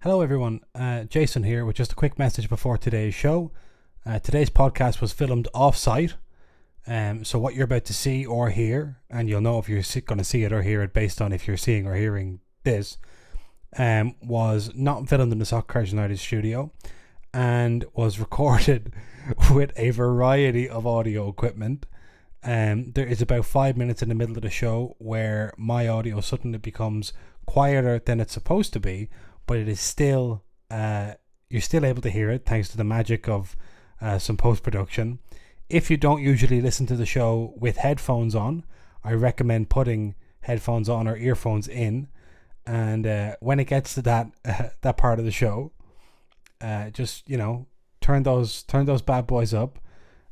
Hello everyone, Jason here with just a quick message before today's show. Today's podcast was filmed off-site, so what you're about to see or hear, and you'll know if you're going to see it or hear it based on if you're seeing or hearing this, was not filmed in the Soccer Cards United studio and was recorded with a variety of audio equipment. There is about 5 minutes in the middle of the show where my audio suddenly becomes quieter than it's supposed to be, but it is still, you're still able to hear it thanks to the magic of some post-production. If you don't usually listen to the show with headphones on, I recommend putting headphones on or earphones in. And when it gets to that part of the show, just, turn those bad boys up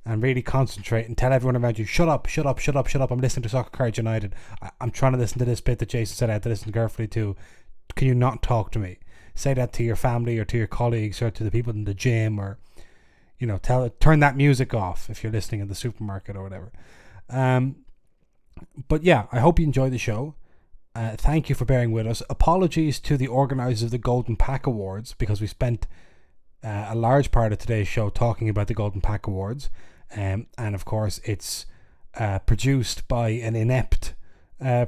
and really concentrate and tell everyone around you, shut up, I'm listening to Soccer Cards United. I'm trying to listen to this bit that Jason said I had to listen carefully to. Can you not talk to me? Say that to your family or to your colleagues or to the people in the gym, or turn that music off if you're listening in the supermarket or whatever. But yeah, I hope you enjoy the show. Thank you for bearing with us. Apologies to the organisers of the Golden Pack Awards, because we spent a large part of today's show talking about the Golden Pack Awards, and of course it's produced by an inept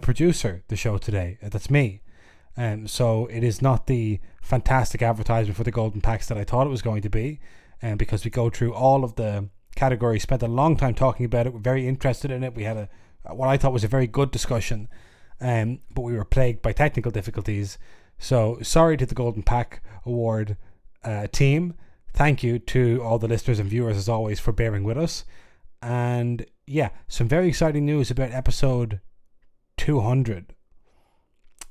producer, the show today. That's me. So it is not the fantastic advertisement for the Golden Packs that I thought it was going to be, because we go through all of the categories, spent a long time talking about it, we're very interested in it, we had what I thought was a very good discussion, but we were plagued by technical difficulties. So sorry to the Golden Pack Award team. Thank you to all the listeners and viewers as always for bearing with us. And yeah, some very exciting news about episode 200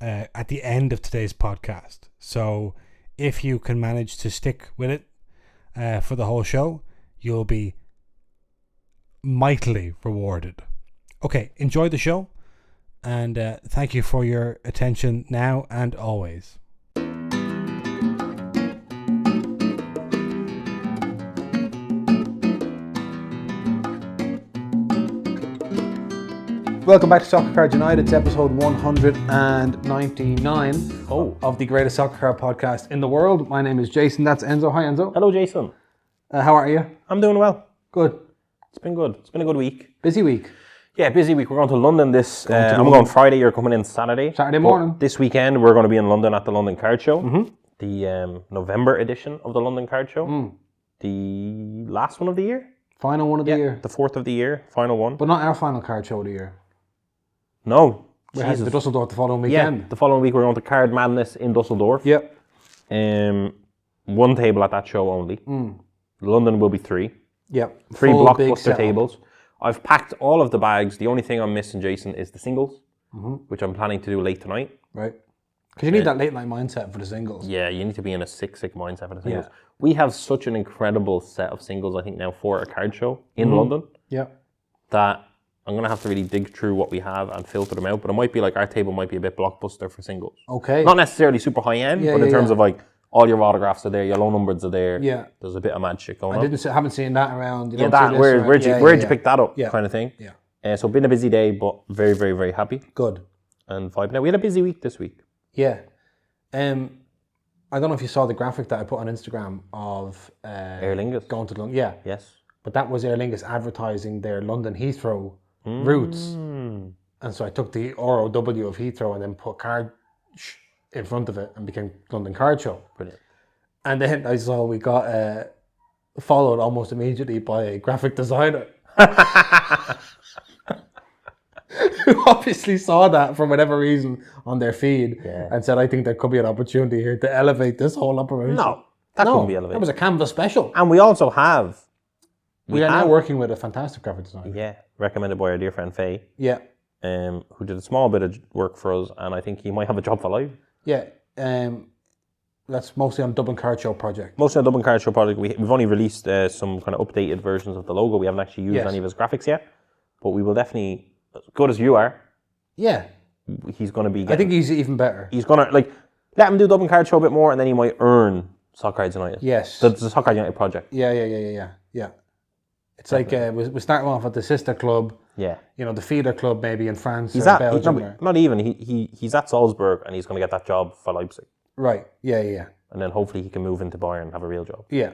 at the end of today's podcast. So if you can manage to stick with it for the whole show, you'll be mightily rewarded. Okay, enjoy the show, and thank you for your attention now and always. Welcome back to Soccer Cards United. It's episode 199 of the greatest soccer card podcast in the world. My name is Jason. That's Enzo. Hi, Enzo. Hello, Jason. How are you? I'm doing well. Good. It's been good. It's been a good week. Busy week. Yeah, busy week. We're going to London this... I'm going Friday. You're coming in Saturday. Saturday morning. But this weekend, we're going to be in London at the London Card Show. Mm-hmm. The November edition of the London Card Show. The last one of the year. Final one of the year. The fourth of the year. Final one. But not our final card show of the year. No. We had the Dusseldorf the following weekend. Yeah, the following week we're going to Card Madness in Dusseldorf. Yep. One table at that show only. London will be 3. Yep. 3 blockbuster tables. I've packed all of the bags. The only thing I'm missing, Jason, is the singles, which I'm planning to do late tonight. Right. Because you need that late night mindset for the singles. Yeah, you need to be in a sick mindset for the singles. Yeah. We have such an incredible set of singles, I think, now for a card show in London. Yeah. That I'm going to have to really dig through what we have and filter them out. But it might be like our table might be a bit blockbuster for singles. Okay. Not necessarily super high end, but in terms of like all your autographs are there, your low numbers are there. Yeah. There's a bit of mad shit going on. Haven't seen that around. You where'd you pick that up kind of thing. Yeah. So been a busy day, but very, very, very happy. Good. And vibing out. We had a busy week this week. Yeah. I don't know if you saw the graphic that I put on Instagram of Aer Lingus going to London. Yeah. Yes. But that was Aer Lingus advertising their London Heathrow routes. And so I took the ROW of Heathrow and then put card in front of it and became London Card Show. Brilliant. And then I saw we got followed almost immediately by a graphic designer who obviously saw that for whatever reason on their feed and said, I think there could be an opportunity here to elevate this whole operation. No, couldn't be elevated. That was a Canvas special. And we also have... We are now working with a fantastic graphic designer. Yeah, recommended by our dear friend Faye. Yeah. Who did a small bit of work for us, and I think he might have a job for life. Yeah. That's mostly on Dublin Card Show project. Mostly on Dublin Card Show project. We've only released some kind of updated versions of the logo. We haven't actually used any of his graphics yet, but we will definitely, as good as you are. Yeah. He's going to be. I think he's even better. He's going to let him do Dublin Card Show a bit more, and then he might earn Soccer Cards United. Yes. The Soccer Cards United project. Yeah. It's definitely. Like we start off at the sister club. Yeah. The feeder club maybe in France he's or at, Belgium. Not even. He's at Salzburg and he's going to get that job for Leipzig. Right. Yeah. And then hopefully he can move into Bayern and have a real job. Yeah.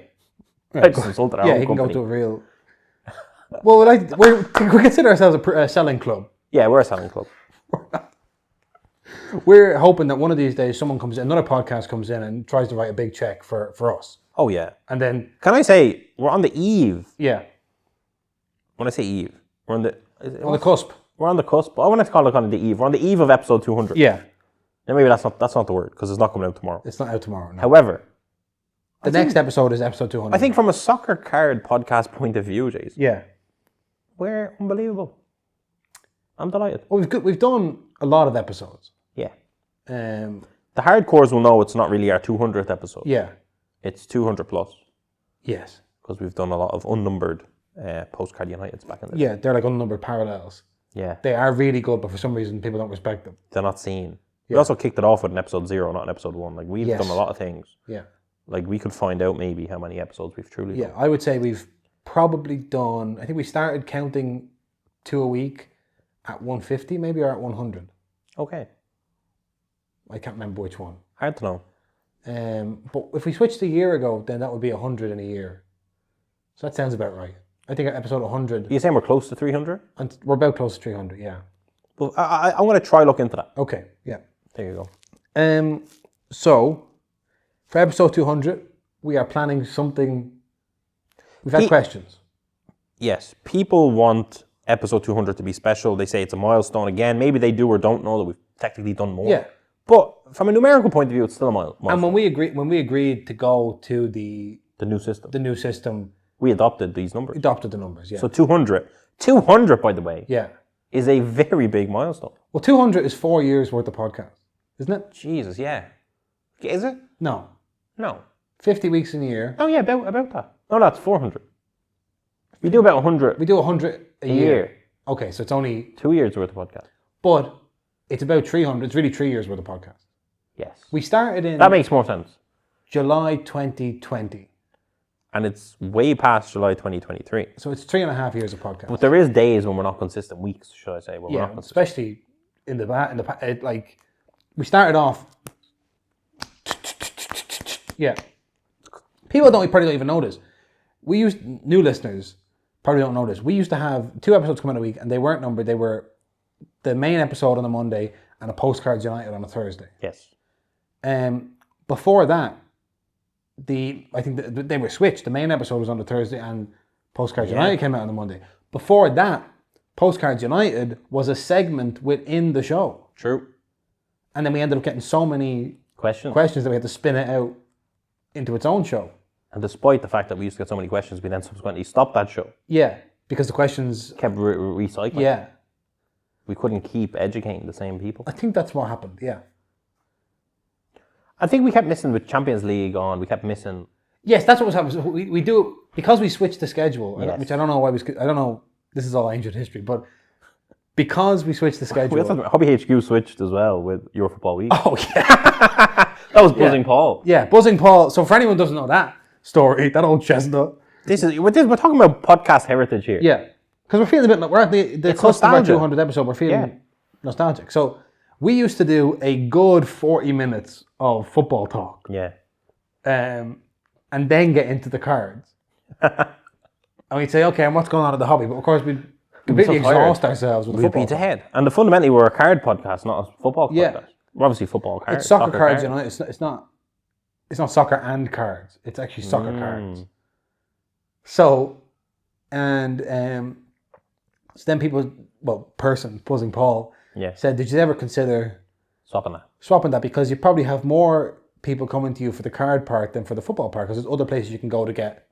Like consult our own he can company. go to a real... Well, we consider ourselves a selling club. Yeah, we're a selling club. We're hoping that one of these days someone comes in, another podcast comes in and tries to write a big check for us. Oh, yeah. And then... Can I say, we're on the eve. Yeah. When I say eve, we're on the... On the cusp. We're on the cusp. I want to call it kind of the eve. We're on the eve of episode 200. Yeah. And maybe that's not the word, because it's not coming out tomorrow. It's not out tomorrow, no. However... The next episode is episode 200. I think from a soccer card podcast point of view, Jason, Yeah. we're unbelievable. I'm delighted. Well, we've done a lot of episodes. Yeah. Um, The hardcores will know it's not really our 200th episode. yeah. It's 200 plus, Yes. because we've done a lot of unnumbered Postcard Uniteds back in the day. Yeah, they're like unnumbered parallels. Yeah. They are really good, but for some reason people don't respect them. They're not seen. We Yeah. also kicked it off with an episode 0, not an episode 1. Like, we've Yes. done a lot of things. Yeah. Like, we could find out maybe how many episodes we've truly Yeah, done. I would say we've probably done, I think we started counting 2 a week at 150 maybe, or at 100. Okay. I can't remember which one. Hard to know. But if we switched a year ago, then that would be 100 in a year. So that sounds about right. I think at episode 100, Are you saying we're close to 300? and we're about close to 300, yeah. Well, I'm going to try look into that. Okay, yeah. There you go. So, for episode 200, we are planning something. We've had questions. Yes, people want episode 200 to be special. They say it's a milestone. Again, maybe they do or don't know that we've technically done more. Yeah. But from a numerical point of view, it's still a milestone. And when we agreed to go to the new system, we adopted these numbers. Adopted the numbers, yeah. So 200, by the way, yeah, is a very big milestone. Well, 200 is 4 years worth of podcast, isn't it? Jesus, yeah. Is it? No. 50 weeks in a year. Oh yeah, about that. No, that's 400. We do about 100. We do 100 a year. Okay, so it's only 2 years worth of podcast. But it's about 300. It's really 3 years worth of podcast. Yes. We started in... That makes more sense. July 2020. And it's way past July 2023. So it's 3.5 years of podcast. But there is days when we're not consistent, weeks, should I say, when we're not consistent. Especially in the like, we started off... Yeah. People probably don't even notice. We used, new listeners probably don't know this. We used to have 2 episodes come out a week, and they weren't numbered. They were the main episode on a Monday and a Postcards United on a Thursday. Yes. Before that, I think they were switched. The main episode was on the Thursday, and Postcards United came out on the Monday. Before that, Postcards United was a segment within the show. True. And then we ended up getting so many questions that we had to spin it out into its own show. And despite the fact that we used to get so many questions, we then subsequently stopped that show. Yeah, because the questions... kept recycling. Yeah. We couldn't keep educating the same people. I think that's what happened, yeah. I think we kept missing with Champions League on. We kept missing... Yes, that's what was happening. So we do... Because we switched the schedule, Yes. which I don't know why I don't know... This is all ancient history, but... Because we switched the schedule... Hobby HQ switched as well with Your Football Week. Oh, yeah. That was Buzzing Paul. Yeah, Buzzing Paul. So for anyone who doesn't know that story, that old chestnut. We're talking about podcast heritage here. Yeah. Because we're feeling a bit like... We're at the cusp of our 200th episode. We're feeling nostalgic. So we used to do a good 40 minutes of football talk. Yeah. And then get into the cards. And we'd say, okay, and what's going on at the hobby? But of course, we'd completely exhaust ourselves with the football. We'd beat ahead. And fundamentally, we're a card podcast, not a football podcast. We're obviously football cards. It's soccer cards, you know. It's not soccer and cards. It's actually soccer cards. So, and so then people, Buzzing Paul, said, did you ever consider swapping that? Because you probably have more people coming to you for the card part than for the football part, because there's other places you can go to get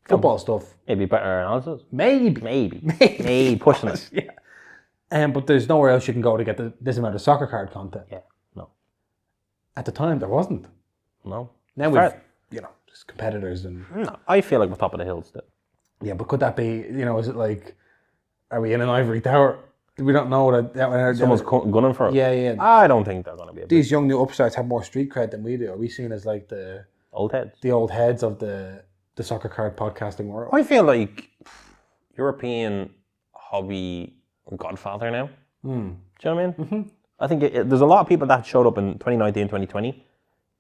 football stuff. Maybe better analysis. Maybe pushing it. Yeah. But there's nowhere else you can go to get this amount of soccer card content. Yeah. No. At the time, there wasn't. No. Now we've, just competitors and... No, I feel like we're top of the hill still. Yeah, but could that be, is it like, are we in an ivory tower? We don't know that... Someone's gunning for us? Yeah. I don't think they're going to be These young new upstarts have more street cred than we do. Are we seen as like the... Old heads? The old heads of the soccer card podcasting world? I feel like European hobby godfather now. Do you know what I mean? Mm-hmm. I think there's a lot of people that showed up in 2019, 2020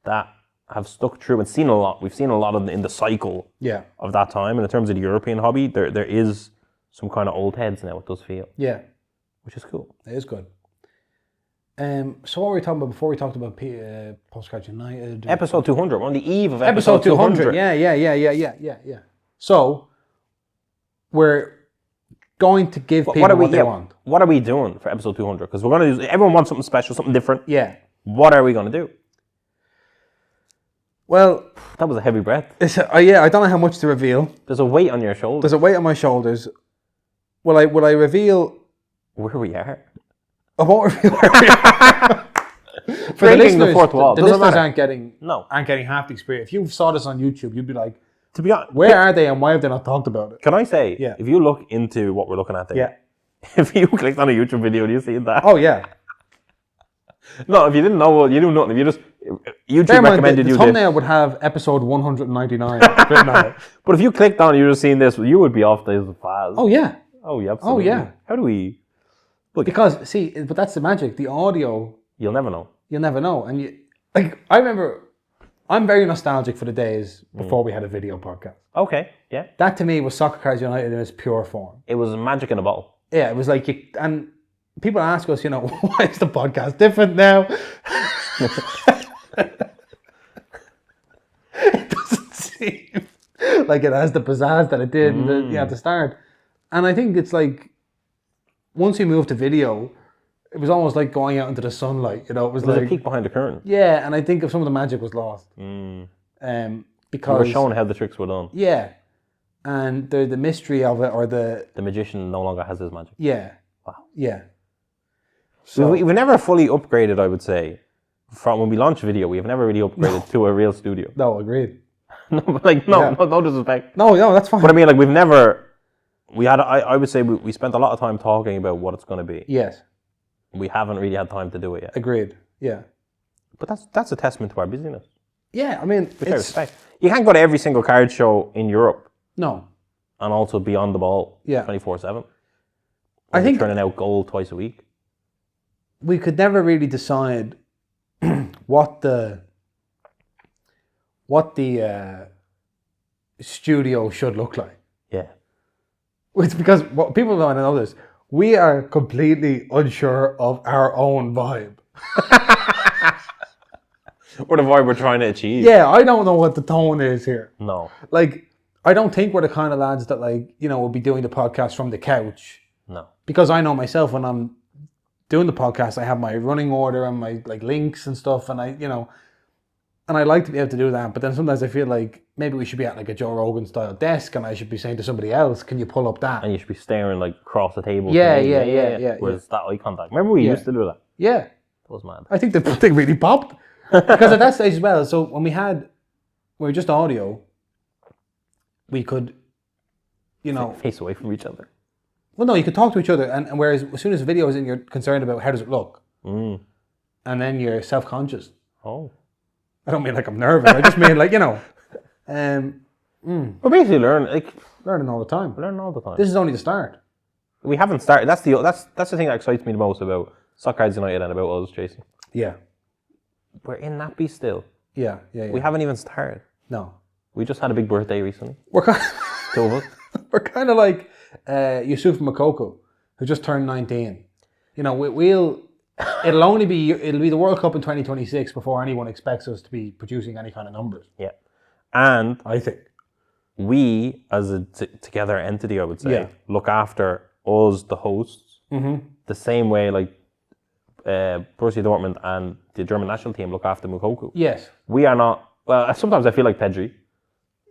that have stuck true and seen a lot. We've seen a lot in the cycle of that time. And in terms of the European hobby, there is some kind of old heads now, it does feel. Yeah. Which is cool. It is good. So what were we talking about before we talked about Postcards United? Episode 200. We're on the eve of episode 200. Yeah. So we're going to give people what they want. What are we doing for episode 200? Because we're going to do, everyone wants something special, something different. Yeah. What are we going to do? Well, that was a heavy breath. I don't know how much to reveal. There's a weight on your shoulders. There's a weight on my shoulders. Will I reveal where we are? I won't reveal where we are. For the listeners, the fourth wall. The listeners aren't getting half the experience. If you saw this on YouTube, you'd be like, to be honest, where are they and why have they not talked about it? Can I say, if you look into what we're looking at there, if you clicked on a YouTube video, do you see that? Oh yeah. No, if you didn't know, well, you do nothing. If you just YouTube recommended the you thumbnail would have episode 199. But if you clicked on it, you just seen this, you would be off this fast. Oh yeah. Oh yeah. Absolutely. Oh yeah. How do we? Look, because see, but that's the magic. The audio. You'll never know. You'll never know, and I remember. I'm very nostalgic for the days before we had a video podcast. Okay. Yeah. That to me was Soccer Cards United in its pure form. It was magic in a bottle. Yeah, it was like and people ask us, why is the podcast different now? It doesn't seem like it has the pizzazz that it did at the start. And I think it's like, once we moved to video, it was almost like going out into the sunlight. It was like a peek behind the curtain. Yeah, and I think some of the magic was lost. Because we were showing how the tricks were done. Yeah. And the mystery of it, or the magician no longer has his magic. Yeah. Wow. Yeah. So we've never fully upgraded, I would say. From when we launched video, we have never really upgraded to a real studio. No, agreed. No disrespect. No, that's fine. But I mean, like, we've never. I would say we spent a lot of time talking about what it's going to be. Yes. We haven't really had time to do it yet. Agreed. Yeah. But that's a testament to our busyness. Yeah, I mean, with respect. You can't go to every single card show in Europe. No. And also be on the ball. Yeah. 24/7. I think turning out gold twice a week. We could never really decide what the studio should look like. Yeah. It's because what people don't know this. We are completely unsure of our own vibe. Or the vibe we're trying to achieve. Yeah, I don't know what the tone is here. No. Like, I don't think we're the kind of lads that, will be doing the podcast from the couch. No. Because I know myself, when I'm doing the podcast, I have my running order and my links and stuff, and and I like to be able to do that. But then sometimes I feel like maybe we should be at a Joe Rogan style desk, and I should be saying to somebody else, "Can you pull up that?" And you should be staring across the table. Yeah. Whereas that eye contact. Remember we used to do that? Yeah. That was mad. I think the thing really popped because at that stage as well. So when we were just audio, we could, face away from each other. Well, no, you could talk to each other, and whereas as soon as the video is in, you're concerned about how does it look, and then you're self-conscious. Oh. I don't mean like I'm nervous. I just mean We're basically learning all the time. Learning all the time. This is only the start. We haven't started. That's the thing that excites me the most about Soccer Cards United and about us, Jason. Yeah. We're in that beast still. Yeah. We haven't even started. No. We just had a big birthday recently. We're kind two of us. We're kind of like Yusuf Makoko, who just turned 19. It'll be the World Cup in 2026 before anyone expects us to be producing any kind of numbers. Yeah. And I think we, as a together entity, I would say, look after us, the hosts, the same way Borussia Dortmund and the German national team look after Mukoko. Yes. We are not. Well, sometimes I feel like Pedri.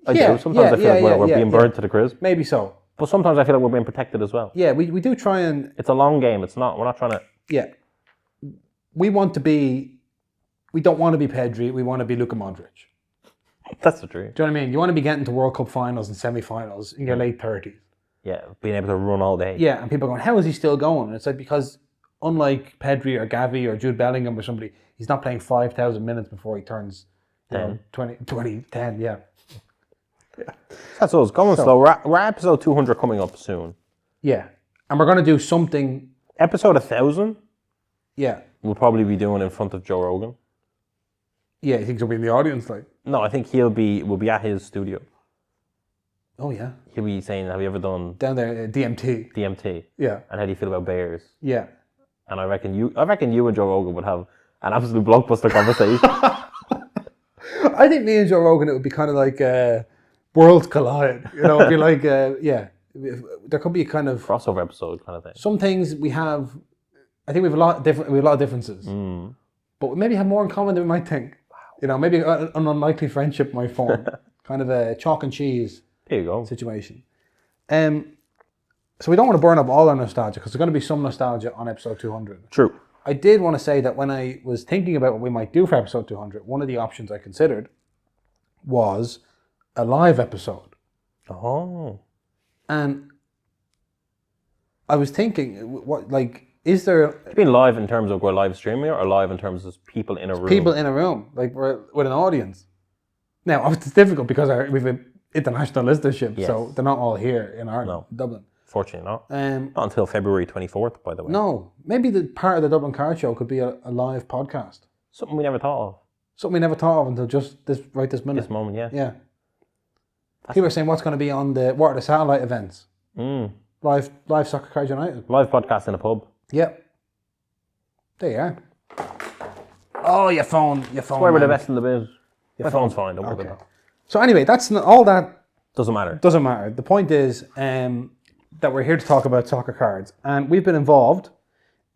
I do. Sometimes I feel like we're being burned to the crisp. Maybe so. But sometimes I feel like we're being protected as well. Yeah, we do try and... It's a long game. We're not trying to... Yeah. We don't want to be Pedri, we want to be Luka Modric. That's the truth. Do you know what I mean? You want to be getting to World Cup finals and semi-finals in your late 30s. Yeah, being able to run all day. Yeah, and people are going, how is he still going? And it's because unlike Pedri or Gavi or Jude Bellingham or somebody, he's not playing 5,000 minutes before he turns 10, 10, yeah. That's us. Going slow. We're at episode 200 coming up soon. Yeah. And we're going to do something... Episode 1,000? Yeah. We'll probably be doing in front of Joe Rogan. Yeah, he thinks he'll be in the audience, like. No, I think we'll be at his studio. Oh yeah. He'll be saying, "Have you ever done Down there, DMT. DMT? Yeah. And how do you feel about bears?" Yeah. And I reckon you and Joe Rogan would have an absolute blockbuster conversation. I think me and Joe Rogan, it would be kind of like worlds collide. You know, it'd be like yeah. There could be a kind of Crossover episode kind of thing. some things we have. I think we have a lot of differences, but we maybe have more in common than we might think. Wow. You know, maybe an unlikely friendship might form, kind of a chalk and cheese There you go. situation. So we don't want to burn up all our nostalgia because there's going to be some nostalgia on episode 200. True. I did want to say that when I was thinking about what we might do for episode 200, one of the options I considered was a live episode. Oh. And I was thinking, what, like, is there... You mean live in terms of we're live streaming or live in terms of people in a room? People in a room, like we're with an audience. Now, it's difficult because we've an international listenership, Yes. so they're not all here in Ireland, Dublin. Fortunately not. Um, Not until February 24th, by the way. no, maybe the part of the Dublin Card Show could be a live podcast. Something we never thought of. Something we never thought of until just this minute. This moment, yeah. Yeah. People are saying what's going to be on what are the satellite events? Live Soccer Cards United. Live podcast in a pub. Yep. There you are. Oh, your phone. Why we're the best in the biz. My phone's fine, don't worry about that. So anyway, that's not, all that Doesn't matter. doesn't matter. The point is that we're here to talk about soccer cards, and we've been involved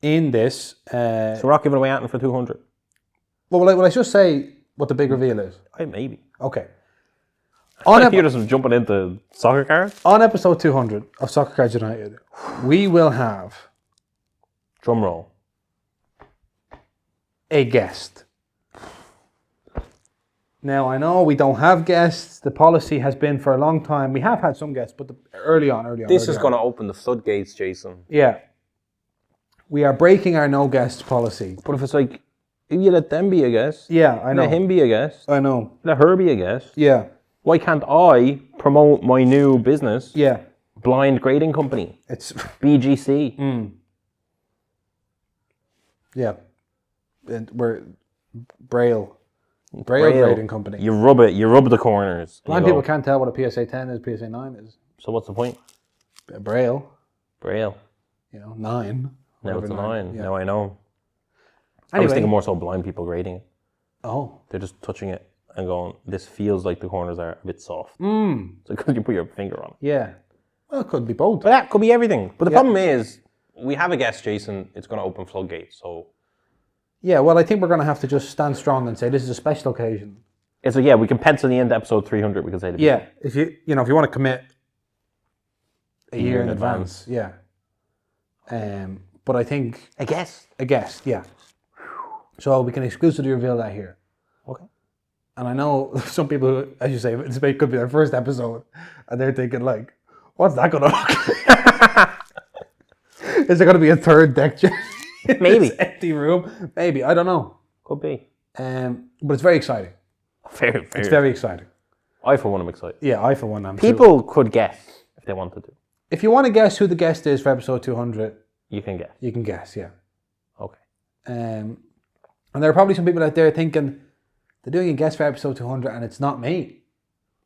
in this. So we're not giving away anything for 200? Well, will I just say what the big reveal is? Maybe. Okay. You're just jumping into soccer cards? On episode 200 of Soccer Cards United, we will have Drum roll. a guest. Now, I know we don't have guests. The policy has been for a long time. We have had some guests, but early on. This is going to open the floodgates, Jason. Yeah. We are breaking our no guests policy. But if it's like, if you let them be a guest, Yeah, I know. let him be a guest, I know. let her be a guest, Yeah. why can't I promote my new business, Yeah. Blind Grading Company, It's... BGC? Yeah. And we're... Braille grading company. You rub the corners. Blind people can't tell what a PSA 10 is, PSA 9 is. So what's the point? Braille, Braille. 9. Now it's a 9. Yeah. Now I know. I Anyway. was thinking more so blind people grading it. Oh. They're just touching it and going, this feels like the corners are a bit soft. So because you put your finger on it. Yeah. Well, it could be both. But that could be everything. But the problem is, we have a guest, Jason. It's going to open floodgates. So Yeah, well, I think we're going to have to just stand strong and say this is a special occasion. it's like, yeah, we can pencil the end episode 300. We can say the Yeah, if you want to commit a year in advance. Yeah. But I think a guest. a guest, yeah. So we can exclusively reveal that here. Okay. And I know some people, as you say, this could be their first episode, and they're thinking like, "What's that going to look like? Is there going to be a third deck chair? Maybe. Empty room? Maybe. I don't know. Could be. But it's very exciting. Very, very. It's very exciting. I, for one, am excited. Yeah, I for one am too. People could guess if they wanted to. If you want to guess who the guest is for episode 200, You can guess. you can guess, yeah. Okay. And there are probably some people out there thinking, they're doing a guest for episode 200 and it's not me.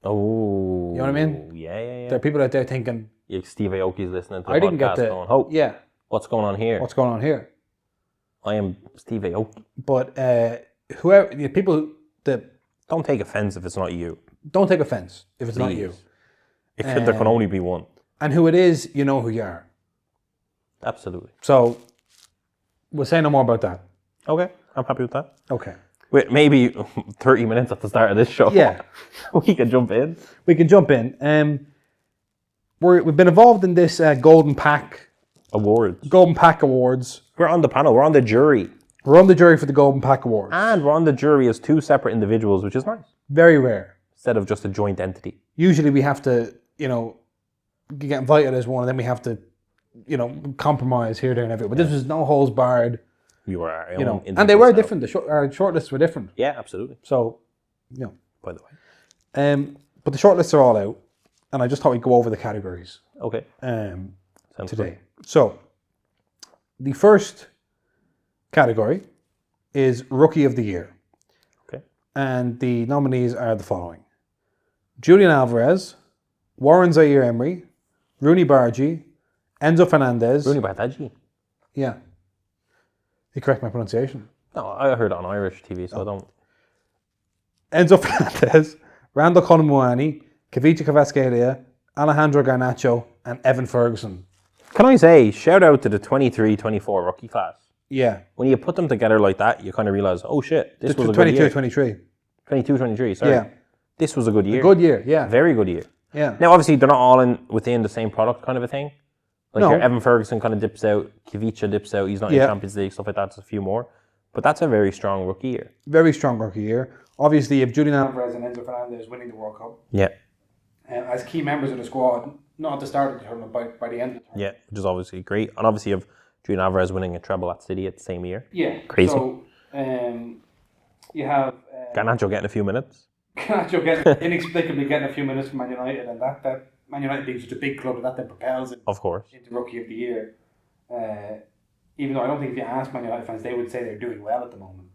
Oh. You know what I mean? Yeah. There are people out there thinking, Steve Aoki's listening to the I didn't get podcast going, oh, yeah, what's going on here? what's going on here? I am Steve Aoki. But people that Don't take offense if it's not you. don't take offense if it's not you. If there can only be one. And who it is, you know who you are. Absolutely. So we'll say no more about that. Okay. I'm happy with that. Okay. Wait, maybe 30 minutes at the start of this show. Yeah. We can jump in. We can jump in. We've been involved in this Golden Pack Awards. Awards. We're on the panel. We're on the jury. We're on the jury for the Golden Pack Awards. And we're on the jury as two separate individuals, which is nice. Very rare. Instead of just a joint entity. Usually we have to, get invited as one, and then we have to, compromise here, there, and everywhere. But this was no holes barred. We were our And own they were self. different. Our shortlists were different. Yeah, absolutely. So, By the way. but the shortlists are all out, and I just thought we'd go over the categories Okay. Sounds today. So, the first category is Rookie of the Year. Okay. And the nominees are the following: Julian Alvarez, Warren Zaire-Emery, Rooney Bargi, Enzo Fernandez. Rooney Bartagi. Yeah. You correct my pronunciation. No, I heard it on Irish TV, so I don't. Enzo Fernandez, Randall Colomwani, Kavicha Kvaratskhelia, Alejandro Garnacho, and Evan Ferguson. Can I say, shout out to the 23-24 rookie class. Yeah. When you put them together like that, you kind of realise, oh shit, this was a good year. 22-23. 22-23, sorry. Yeah. This was a good year. Good year, yeah. Very good year. Yeah. Now, obviously, they're not all within the same product kind of a thing. Like your Evan Ferguson kind of dips out, Kavicha dips out, he's not in Champions League, stuff like that, there's a few more. But that's a very strong rookie year. Very strong rookie year. Obviously, you have Julian Alvarez and Enzo Fernandez winning the World Cup. Yeah. As key members of the squad, not at the start of the tournament, by the end of the tournament. Yeah, which is obviously great. And obviously, you have Julian Alvarez winning a treble at City at the same year. Yeah. Crazy. So, you have... Garnacho getting a few minutes. Garnacho inexplicably getting a few minutes from Man United, and that Man United being such a big club, that then propels him Of course. into Rookie of the Year. Even though I don't think if you ask Man United fans, they would say they're doing well at the moment.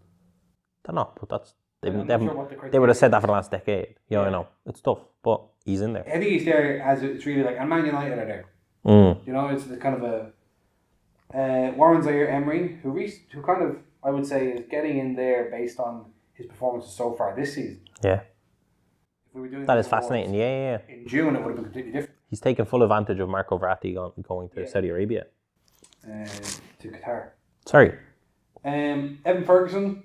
They're not, but that's... They Sure would have said that for the last decade. Yeah, I know. It's tough, but he's in there. I think he's there as it's really like, and Man United are there. You know, it's the kind of a Warren Zaire-Emery, who kind of, I would say, is getting in there based on his performances so far this season. Yeah. If we were doing That is fascinating. Yeah. In June, it would have been completely different. He's taken full advantage of Marco Verratti going to Saudi Arabia. To Qatar. Sorry. Evan Ferguson,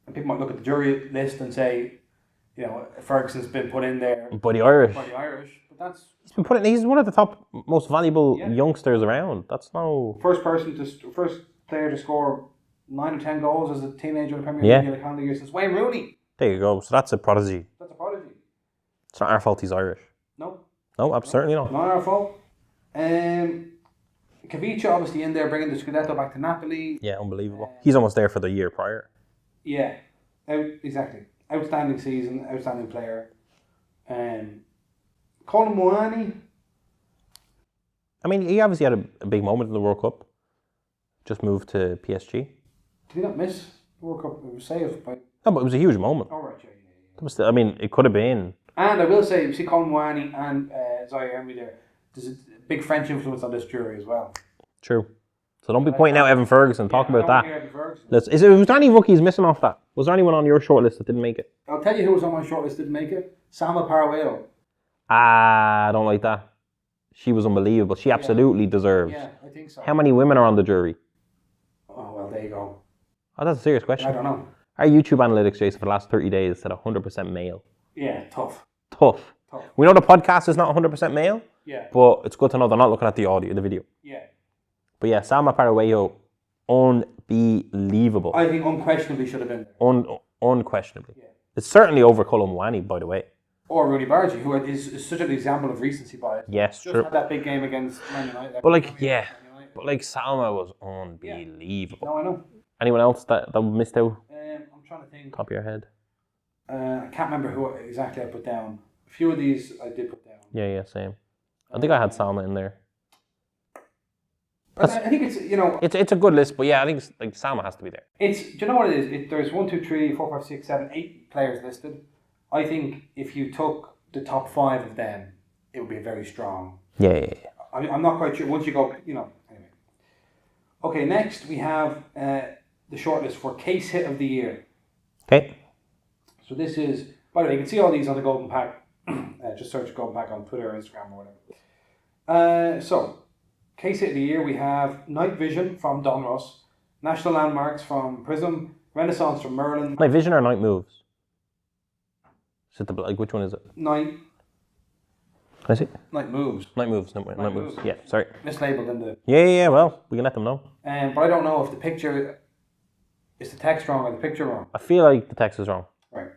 and people might look at the jury list and say, you know, Ferguson's been put in there By the Irish. But that's... He's one of the top, most valuable youngsters around. That's no... First player to score 9 or 10 goals as a teenager in the Premier League in a calendar year since Wayne Rooney. There you go. So that's a prodigy. That's a prodigy. It's not our fault he's Irish. No, certainly not. not our fault. Kavicha obviously in there bringing the Scudetto back to Napoli. Yeah, unbelievable. He's almost there for the year prior. Yeah, exactly. Outstanding season, outstanding player. Colin Moani. I mean, he obviously had a big moment in the World Cup. Just moved to PSG. Did he not miss the World Cup? It was saved by... No, but it was a huge moment. Oh, right, I mean, it could have been. And I will say, you see Colin Moani and Zaire-Emery there, there's a big French influence on this jury as well. True. So don't be pointing out Evan Ferguson. Talk about that. Evan Ferguson. Was there any rookies missing off that? Was there anyone on your shortlist that didn't make it? I'll tell you who was on my shortlist didn't make it. Salma Paraguayo. I don't like that. She was unbelievable. She absolutely deserves. Yeah, I think so. How many women are on the jury? Oh, well, there you go. Oh, that's a serious question. I don't know. Our YouTube analytics, Jason, for the last 30 days said 100% male. Yeah, tough. We know the podcast is not 100% male. Yeah. But it's good to know they're not looking at the video. Yeah. But yeah, Salma Paraguayo, unbelievable. I think unquestionably should have been there. Unquestionably. Yeah. It's certainly over Colomwani, by the way. Or Rooney Bargi, who is such an example of recency bias. Yes, Just true. had that big game against Man United. But Salma was unbelievable. No, I know. Anyone else that missed out? I'm trying to think. Top of your head. I can't remember who exactly I put down. A few of these I did put down. Yeah, same. I think I had Salma in there. But I think it's, you know... It's a good list, but yeah, I think Salma has to be there. Do you know what it is? There's 1, 2, 3, 4, 5, 6, 7, 8 players listed. I think if you took the top 5 of them, it would be very strong. Yeah. I'm not quite sure. Once you go, you know, anyway. Okay, next we have the shortlist for Case Hit of the Year. Okay. So this is, by the way, you can see all these on the Golden Pack. Just search Golden Pack on Twitter or Instagram or whatever. So, Case Hit of the Year, we have Night Vision from Don Ross, National Landmarks from Prism, Renaissance from Merlin. Night Vision or Night Moves? Is it which one is it? Night. Can I see? Night Moves. Night Moves. Night Moves. Yeah, sorry. Mislabeled in the... Yeah, well, we can let them know. But I don't know if the picture... Is the text wrong or the picture wrong? I feel like the text is wrong. Right.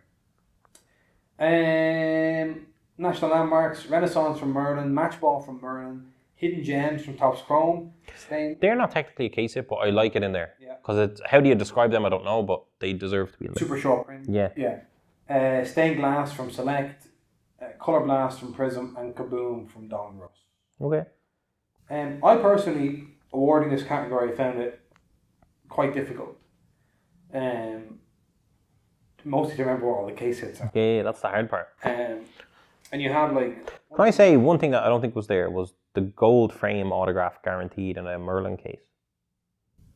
National Landmarks, Renaissance from Merlin, Matchball from Merlin, Hidden Gems from Topps Chrome. They're not technically a case hit, but I like it in there. Yeah. Because how do you describe them? I don't know, but they deserve to be in there. Super short print. Yeah. Yeah. Stained Glass from Select, Color Blast from Prism, and Kaboom from Don Ross. Okay. I personally, awarding this category, found it quite difficult. mostly to remember what all the case hits are. Yeah, that's the hard part. And you have like... Can I say one thing that I don't think was there was the gold frame autograph guaranteed in a Merlin case.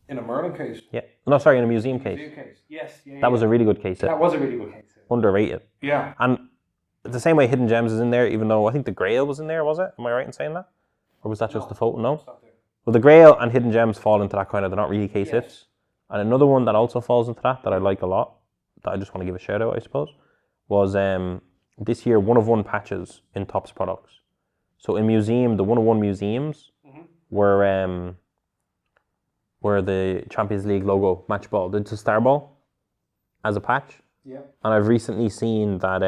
In a Merlin case? Yeah. No, sorry, in a museum case. Yes. Yeah, that was a really good case. That was a really good case. Underrated. Yeah. And the same way Hidden Gems is in there, even though I think the Grail was in there, was it? Am I right in saying that? Or was that just the photo? No? Well, the Grail and Hidden Gems fall into that kind of, they're not really case hits. And another one that also falls into that I like a lot, that I just want to give a shout out, I suppose, was this year 1-of-1 patches in Topps products. So in museum, the 1-of-1 museums were the Champions League logo match ball, it's a star ball as a patch. Yeah. And I've recently seen that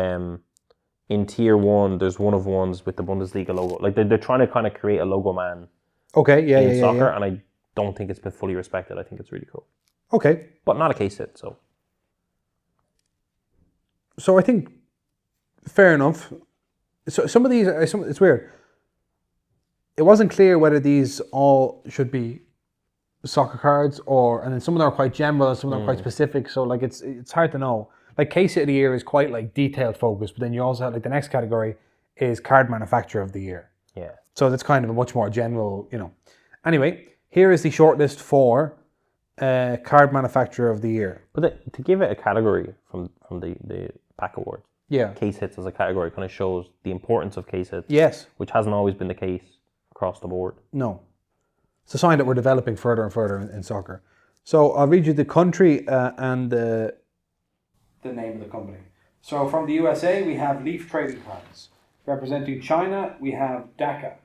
in tier 1, there's 1-of-1s with the Bundesliga logo. Like they're trying to kind of create a logo man. Okay, in soccer, and I don't think it's been fully respected. I think it's really cool. Okay. But not a case hit, so. So I think, fair enough. So some of these, it's weird. It wasn't clear whether these all should be soccer cards and then some of them are quite general and some of them are quite specific. So like it's hard to know. Like case hit of the year is quite like detailed focused, but then you also have like the next category is card manufacturer of the year. Yeah. So that's kind of a much more general, Anyway, here is the shortlist for card manufacturer of the year. But to give it a category from the pack awards, case hits as a category kind of shows the importance of case hits. Yes. Which hasn't always been the case across the board. No. It's a sign that we're developing further and further in soccer. So I'll read you the country and the name of the company. So from the USA, we have Leaf Trading Cards. Representing China, we have DACA.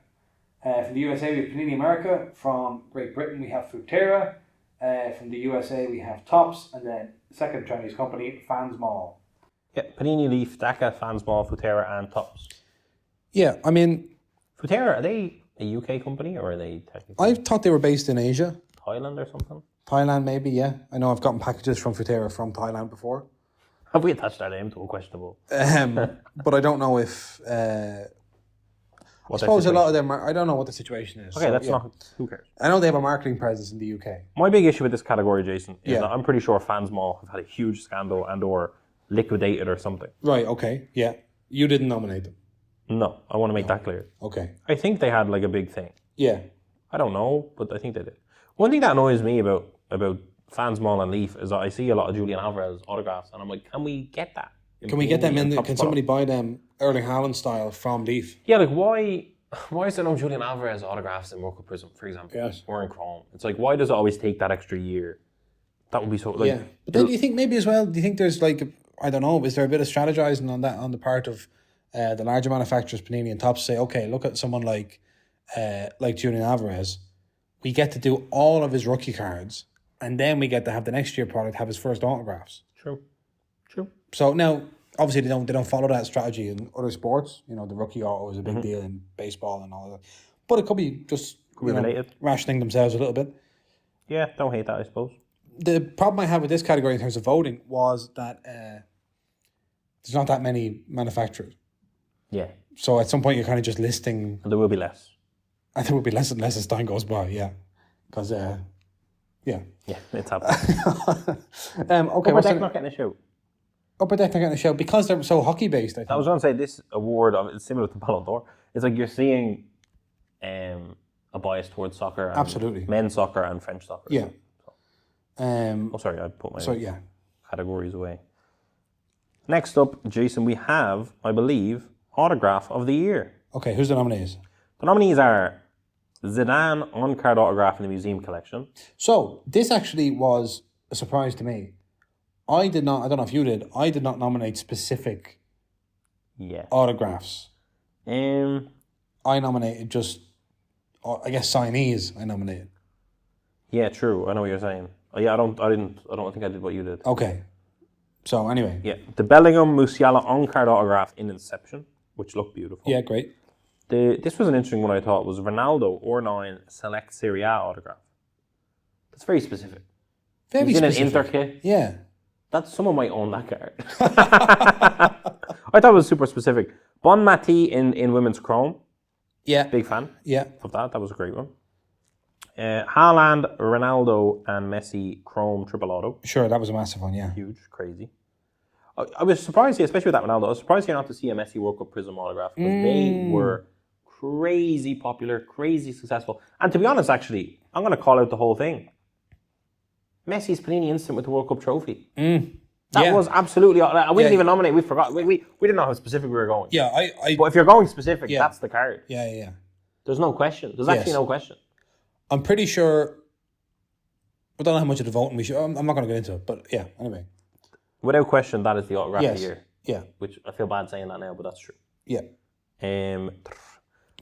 From the USA, we have Panini America. From Great Britain, we have Futera. From the USA, we have Topps. And then second Chinese company, Fans Mall. Yeah, Panini, Leaf, DACA, Fans Mall, Futera, and Topps. Yeah, I mean... Futera, are they a UK company or are they technically... I thought they were based in Asia. Thailand or something? Thailand, maybe, yeah. I know I've gotten packages from Futera from Thailand before. Have we attached our name to a questionable? But I don't know if... I suppose a lot of them are... I don't know what the situation is. Okay, that's not... Who cares? I know they have a marketing presence in the UK. My big issue with this category, Jason, is that I'm pretty sure Fans Mall have had a huge scandal and or liquidated or something. Right, okay, yeah. You didn't nominate them? No, I want to make that clear. Okay. I think they had like a big thing. Yeah. I don't know, but I think they did. One thing that annoys me about Fans Mall and Leaf is that I see a lot of Julian Alvarez autographs and I'm like, can we get that? Can we get them in? Can somebody buy them Erling Haaland style from Leaf? Yeah, like why is there no Julian Alvarez autographs in Morocco Prism, for example? Yes. Or in Chrome? It's like, why does it always take that extra year? That would be so... Like, yeah. But then do you think maybe as well, do you think there's like, I don't know, is there a bit of strategizing on that on the part of the larger manufacturers, Panini and Topps, say, okay, look at someone like Julian Alvarez. We get to do all of his rookie cards and then we get to have the next year product have his first autographs. True. So now, obviously, they don't follow that strategy in other sports. You know, the rookie auto is a big deal in baseball and all of that. But it could be just rationing themselves a little bit. Yeah, don't hate that, I suppose. The problem I had with this category in terms of voting was that there's not that many manufacturers. Yeah. So at some point, you're kind of just listing... And there will be less. And there will be less and less as time goes by, yeah. Because, yeah, it's happening. okay, Upper Deck not getting a show. Upper Deck not getting a show because they're so hockey based. I think. I was going to say this award is similar to Ballon d'Or. It's like you're seeing a bias towards soccer, and absolutely, men's soccer and French soccer. Yeah. Sorry, I put my categories away. Next up, Jason, we have, I believe, autograph of the year. Okay, who's the nominees? The nominees are Zidane on-card autograph in the museum collection. So, this actually was a surprise to me. I don't know if you did, I did not nominate specific autographs. I nominated just, I guess, signees I nominated. Yeah, true. I know what you're saying. Yeah, I don't think I did what you did. Okay. So, anyway. Yeah, the Bellingham Musiala on-card autograph in Inception, which looked beautiful. Yeah, great. This was an interesting one I thought, was Ronaldo R9 Select Serie A autograph. That's very specific. Very specific. In an Inter kit. Yeah. Someone might own that card. I thought it was super specific. Bon Mati in women's Chrome. Yeah. Big fan. Yeah. Of that. That was a great one. Haaland, Ronaldo, and Messi Chrome triple auto. Sure, that was a massive one, yeah. Huge, crazy. I was surprised here, especially with that Ronaldo. I was surprised here not to see a Messi World Cup Prism autograph because they were crazy popular, crazy successful. And to be honest, actually, I'm going to call out the whole thing. Messi's Panini Instant with the World Cup trophy. That was absolutely... We didn't even nominate. We forgot. We didn't know how specific we were going. Yeah, But if you're going specific, that's the card. Yeah. There's no question. There's actually no question. I'm pretty sure... I don't know how much of the voting we should... I'm not going to get into it, but yeah, anyway. Without question, that is the autograph of the year. Yeah. Which I feel bad saying that now, but that's true. Yeah.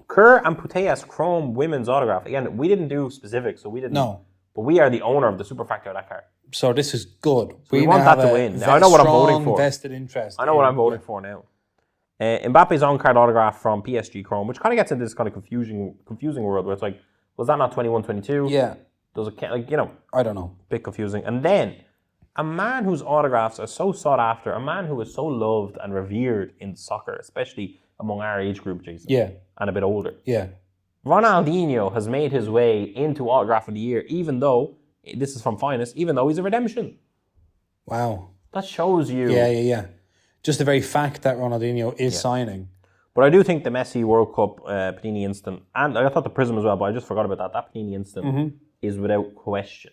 Kerr and Putellas Chrome Women's Autograph. Again, we didn't do specifics, so we didn't... No. But we are the owner of the superfractor of that card. So this is good. So we want that to win. I know what I'm voting for. Vested interest. I know what I'm voting for now. Mbappe's on-card autograph from PSG Chrome, which kind of gets into this kind of confusing world where it's like, was that not 21-22? Yeah. Does it, I don't know. Bit confusing. And then, a man whose autographs are so sought after, a man who is so loved and revered in soccer, especially among our age group, Jason. Yeah. And a bit older. Yeah. Ronaldinho has made his way into autograph of the year, even though, this is from Finest, even though he's a redemption. Wow. That shows you... Yeah. Just the very fact that Ronaldinho is signing. But I do think the Messi World Cup Panini Instant, and I thought the Prism as well, but I just forgot about that. That Panini Instant is without question.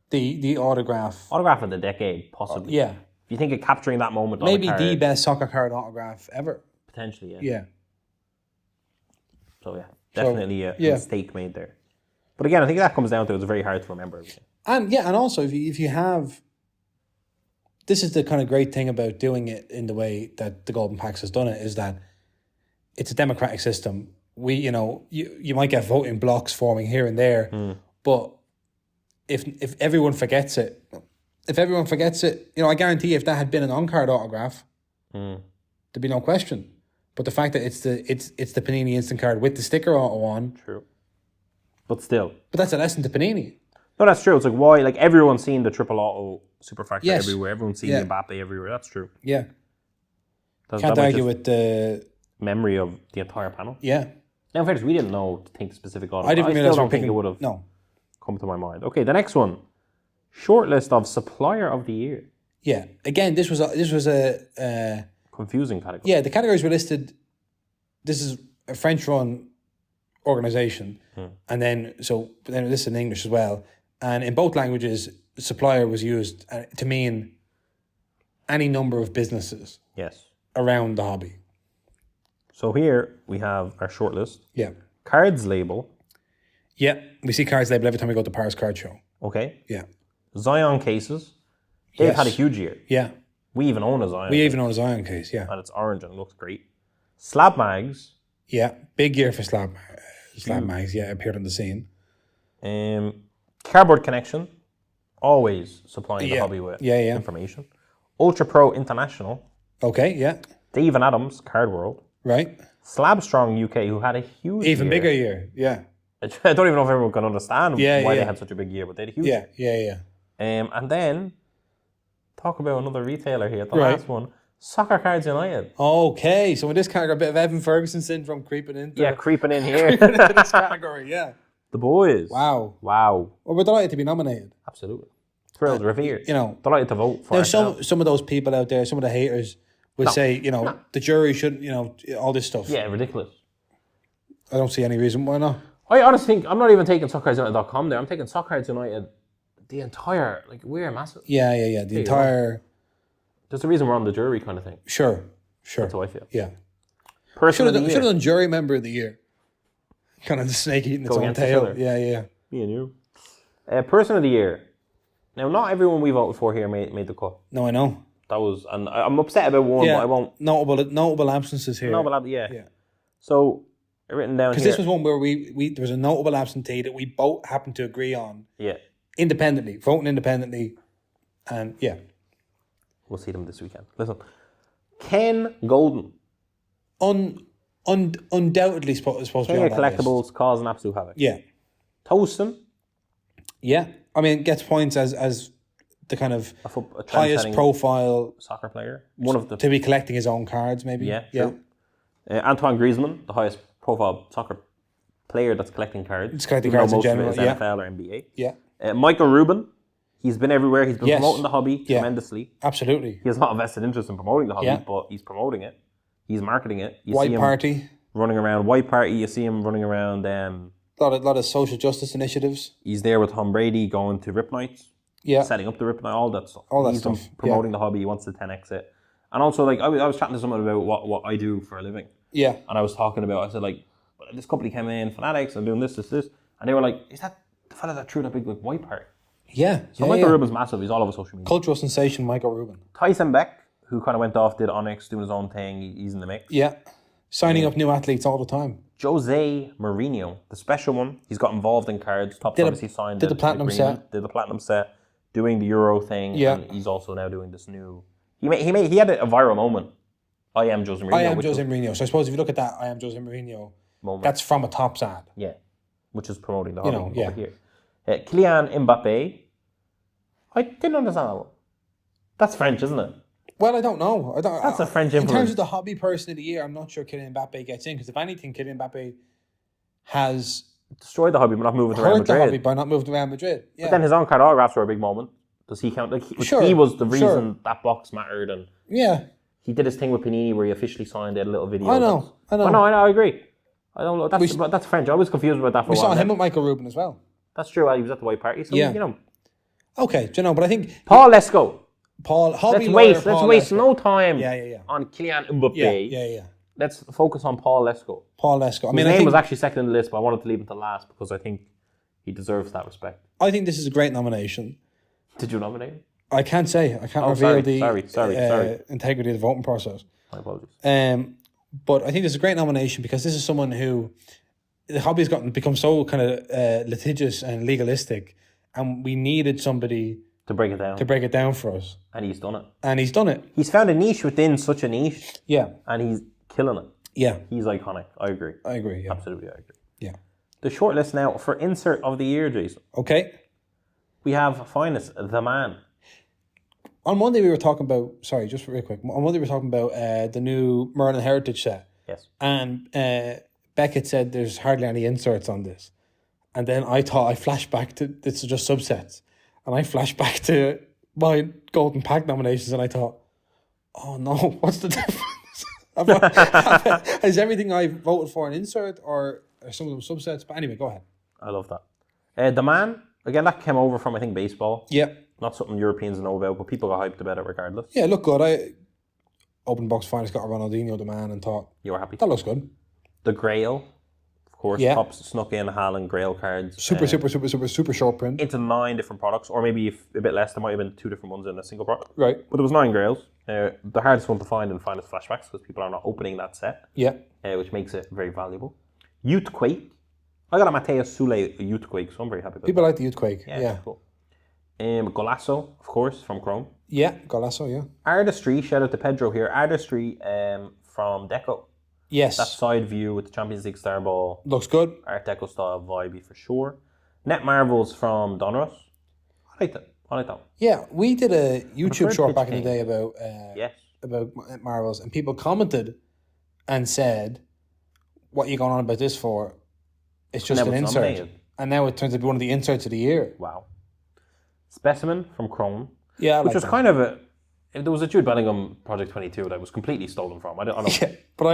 The autograph. Autograph of the decade, possibly. Yeah. If you think of capturing that moment maybe on the card, the best soccer card autograph ever. Potentially, yeah. Yeah. So yeah, definitely a mistake made there. But again, I think that comes down to it's very hard to remember everything. And also if you have... This is the kind of great thing about doing it in the way that the Golden Packs has done it, is that it's a democratic system. You might get voting blocks forming here and there, but if everyone forgets it, I guarantee if that had been an on-card autograph, there'd be no question. But the fact that it's the Panini Instant card with the sticker auto on, true. But still, that's a lesson to Panini. No, that's true. It's like why, like everyone's seen the triple auto superfractor everywhere. Everyone's seen Mbappe everywhere. That's true. Yeah. Can't argue with the memory of the entire panel. Yeah. Now, in fairness, we didn't know to think specific auto. I still don't think it would have come to my mind. Okay, the next one. Shortlist of Supplier of the Year. Yeah. Again, this was a confusing category. Yeah, the categories were listed. This is a French-run organization, and then this is in English as well. And in both languages, supplier was used to mean any number of businesses. Yes. Around the hobby. So here we have our shortlist. Yeah. Cards label. Yeah, we see cards label every time we go to Paris Card Show. Okay. Yeah. Zion cases. They've had a huge year. Yeah. We even own a Zion. Even own a Zion case, yeah. And it's orange and it looks great. Slab mags. Yeah, big year for slab mags. Yeah, appeared on the scene. Cardboard Connection. Always supplying the hobby with information. Ultra Pro International. Okay, yeah. Dave and Adams, Card World. Right. Slab Strong UK, who had a huge Even bigger year, yeah. I don't even know if everyone can understand why they had such a big year, but they had a huge year. Yeah. And then, talk about another retailer here, the last one. Soccer Cards United. Okay, so in this category, a bit of Evan Ferguson syndrome creeping into... Yeah, creeping in here. Creeping into this category, yeah. The boys. Wow. Well, we're delighted to be nominated. Absolutely. Thrilled, revered. Delighted to vote for ourselves. Some of those people out there, some of the haters would say, the jury should, all this stuff. Yeah, ridiculous. I don't see any reason why not. I honestly think, I'm not even taking soccercardsunited.com there, I'm taking Soccer Cards United, the entire, we're massive. Yeah, the entire... There's a reason we're on the jury kind of thing. Sure. That's how I feel. Yeah. Person of the year. Should have done jury member of the year. Kind of the snake eating its own tail. Yeah. Me and you. Person of the year. Now, not everyone we voted for here made the cut. No, I know. That was, and I'm upset about one, but I won't. Notable absences here. Yeah. So, written down here. Because this was one where there was a notable absentee that we both happened to agree on. Yeah. Independently, voting independently, and yeah. We'll see them this weekend. Listen, Ken Golden. Undoubtedly supposed to be on that Collectibles list. Causing absolute havoc. Yeah. Toaston. Yeah. I mean, gets points as the kind of a highest profile soccer player. One of the to be collecting his own cards, maybe. Yeah. True. Antoine Griezmann, the highest profile soccer player that's collecting cards. It's collecting cards in general. Most of it is NFL or NBA. Yeah. Michael Rubin. He's been everywhere. He's been Yes. promoting the hobby Yeah. tremendously. Absolutely. He has not a vested interest in promoting the hobby, Yeah. but he's promoting it. He's marketing it. You see White him Party. running around White Party. You see him running around. Lot of social justice initiatives. He's there with Tom Brady going to Rip Nights, Yeah. setting up the Rip Night, all that stuff. All that He's been stuff, promoting the hobby. He wants to 10x it. And also, like, I was chatting to someone about what I do for a living. Yeah. And I was talking about, I said, like, this company came in, Fanatics, I'm doing this. And they were like, is that the fella that threw that big, like, White Party? Yeah. So Michael Rubin's massive. He's all over social media. Cultural sensation, Michael Rubin. Tyson Beck, who kind of went off, did Onyx, doing his own thing. He's in the mix. Yeah. Signing up new athletes all the time. Jose Mourinho, the special one. He's got involved in cards. Top obviously signed. Did the platinum set. Did the platinum set. Doing the Euro thing. Yeah. And he's also now doing this new. He had a viral moment. I am Jose Mourinho. I am Jose Mourinho. So I suppose if you look at that, I am Jose Mourinho. Moment. That's from a Topps ad. Yeah, which is promoting the hobby yeah. over here. Kylian Mbappe. I didn't understand that one. That's French, isn't it? Well, I don't know. That's a French in influence. terms of the hobby person of the year, I'm not sure Kylian Mbappe gets in, because if anything, Kylian Mbappe has Destroyed the hobby, but not moving to Real hurt the Madrid. hobby by not moving to Real Madrid. Yeah. But then his own card autographs were a big moment. Does he count? Like he was the reason that box mattered, and yeah, he did his thing with Panini where he officially signed a little video. I know. I agree. I don't know. That's French. I was confused about that for a We while. saw him with Michael Rubin as well. That's true. He was at the White Party. So, Yeah. you know. Okay, do you know? But I think Paul, let's go. hobby Let's lawyer, waste Lesko. no time Yeah. on Kylian Mbappe. Yeah. Let's focus on Paul Lesko. Paul Lesko. I His mean, name I think, was actually second in the list, but I wanted to leave him to last because I think he deserves that respect. I think this is a great nomination. Did you nominate him? I can't say. I can't Oh, reveal sorry. the integrity of the voting process. My apologies. But I think this is a great nomination because this is someone who the hobby has become so kind of litigious and legalistic, and we needed somebody To break it down. for us. And he's done it. And he's done it. He's found a niche within such a niche. Yeah. And he's killing it. Yeah. He's iconic. I agree. Yeah. Absolutely, I agree. Yeah. The shortlist now for insert of the year, Jason. Okay. We have finest the man. On Monday we were talking about, sorry, just real quick. On Monday we were talking about the new Merlin Heritage set. Yes. And Beckett said there's hardly any inserts on this. And then I flashed back to, this is just subsets. And I flashed back to my Golden Pack nominations and I thought, oh no, what's the difference? Is everything I voted for an insert or are some of them subsets? But anyway, go ahead. I love that. The man, again, that came over from, I think, baseball. Yeah. Not something Europeans know about, but people got hyped about it regardless. Yeah, look good. I open box finest got a Ronaldinho the man and thought, You were happy. that looks good. The Grail, of course, Yeah. Pops snuck in Haaland Grail cards. Super short print. Into 9 different products, or maybe a bit less. There might have been 2 different ones in a single product. Right. But there was 9 Grails. The hardest one to find in finest flashbacks because people are not opening that set, Yeah. which makes it very valuable. Youthquake. I got a Mateus Sule Youthquake, so I'm very happy about People like the Youthquake. that. Yeah. Cool. Golasso, of course, from Chrome. Yeah, Golasso, yeah. Artistry, shout out to Pedro here. Artistry from Deco. Yes. That side view with the Champions League star ball. Looks good. Art Deco style vibey for sure. Net Marvels from Donruss. I like that. Yeah, we did a YouTube preferred short Pitch back in the King. day about Yes. Marvels, and people commented and said, "What are you going on about this for? It's just Never an insert." nominated. And now it turns to be one of the inserts of the year. Wow. Specimen from Chrome. Yeah, I Which like was that. kind of there was a Jude Bellingham Project 22 that was completely stolen from. I don't Yeah, but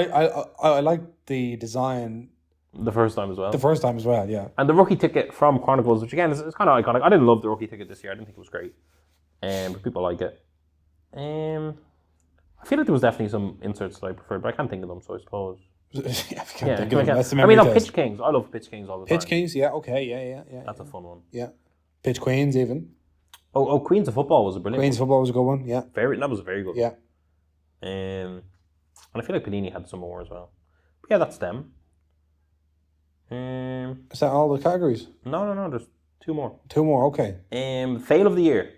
I like the design the first time as well. the first time as well. Yeah, And the rookie ticket from Chronicles, which again is kind of iconic. I didn't love the rookie ticket this year. I didn't think it was great. But people like it. I feel like there was definitely some inserts that I preferred, but I can't think of them, so I suppose. yeah, I can't think of I them. That's the mean, memory test. Pitch Kings. I love Pitch Kings all the time. Pitch Kings, yeah, okay, yeah. That's a fun one. Yeah. Pitch Queens even. Oh, Queens of Football was a brilliant Queens one. football was a good one. Yeah, That was a very good yeah. one. And I feel like Panini had some more as well. But yeah, that's them. Is that all the categories? No, there's 2 more. 2 more. Okay. Fail of the year.